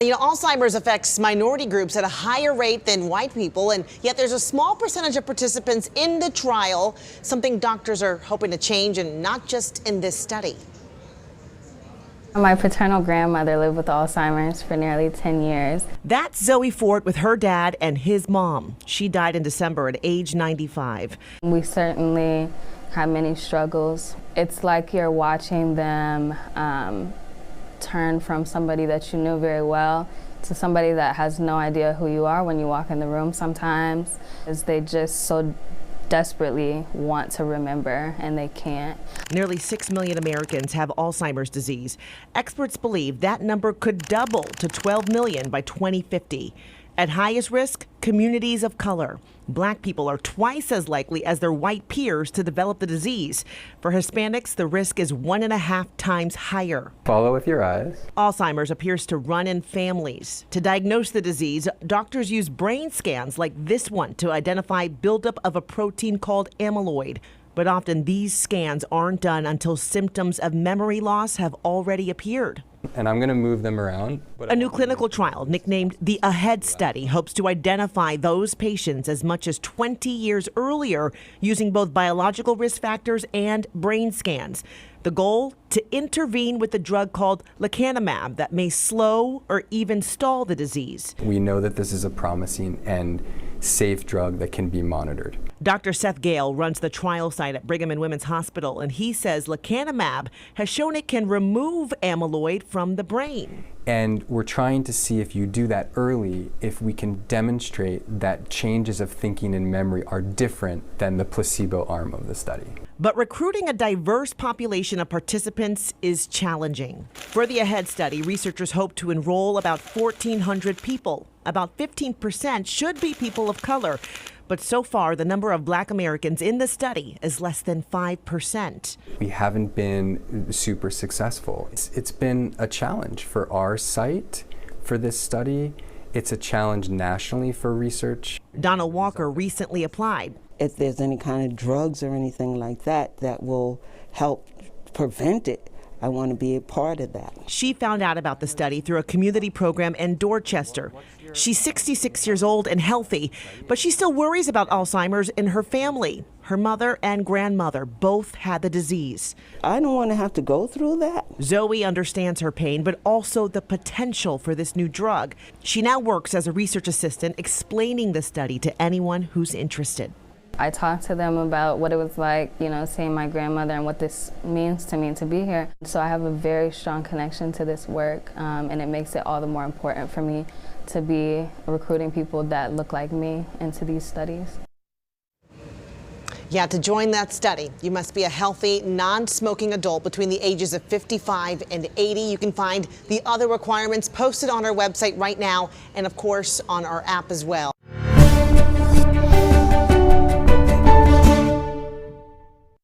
You know, Alzheimer's affects minority groups at a higher rate than white people, and yet there's a small percentage of participants in the trial, something doctors are hoping to change, and not just in this study. My paternal grandmother lived with Alzheimer's for nearly 10 years. That's Zoe Fort with her dad and his mom. She died in December at age 95. We certainly had many struggles. It's like you're watching them turn from somebody that you knew very well to somebody that has no idea who you are when you walk in the room sometimes, as they just so desperately want to remember and they can't. Nearly 6 million Americans have Alzheimer's disease. Experts believe that number could double to 12 million by 2050. At highest risk, communities of color. Black people are twice as likely as their white peers to develop the disease. For Hispanics, the risk is 1.5 times higher. Follow with your eyes. Alzheimer's appears to run in families. To diagnose the disease, doctors use brain scans like this one to identify buildup of a protein called amyloid. But often these scans aren't done until symptoms of memory loss have already appeared. And I'm going to move them around. A new clinical trial nicknamed the AHEAD study hopes to identify those patients as much as 20 years earlier using both biological risk factors and brain scans. The goal? To intervene with a drug called lecanemab that may slow or even stall the disease. We know that this is a promising and safe drug that can be monitored. Dr. Seth Gale runs the trial site at Brigham and Women's Hospital, and he says lecanemab has shown it can remove amyloid from the brain. And we're trying to see if you do that early, if we can demonstrate that changes of thinking and memory are different than the placebo arm of the study. But recruiting a diverse population of participants is challenging. For the AHEAD study, researchers hope to enroll about 1,400 people. About 15% should be people of color. But so far, the number of Black Americans in the study is less than 5%. We haven't been super successful. It's been a challenge for our site for this study. It's a challenge nationally for research. Donna Walker recently applied. If there's any kind of drugs or anything like that that will help prevent it, I want to be a part of that. She found out about the study through a community program in Dorchester. She's 66 years old and healthy, but she still worries about Alzheimer's in her family. Her mother and grandmother both had the disease. I don't want to have to go through that. Zoe understands her pain, but also the potential for this new drug. She now works as a research assistant, explaining the study to anyone who's interested. I talked to them about what it was like, seeing my grandmother and what this means to me to be here. So I have a very strong connection to this work, and it makes it all the more important for me to be recruiting people that look like me into these studies. Yeah, to join that study, you must be a healthy, non-smoking adult between the ages of 55 and 80. You can find the other requirements posted on our website right now and, of course, on our app as well.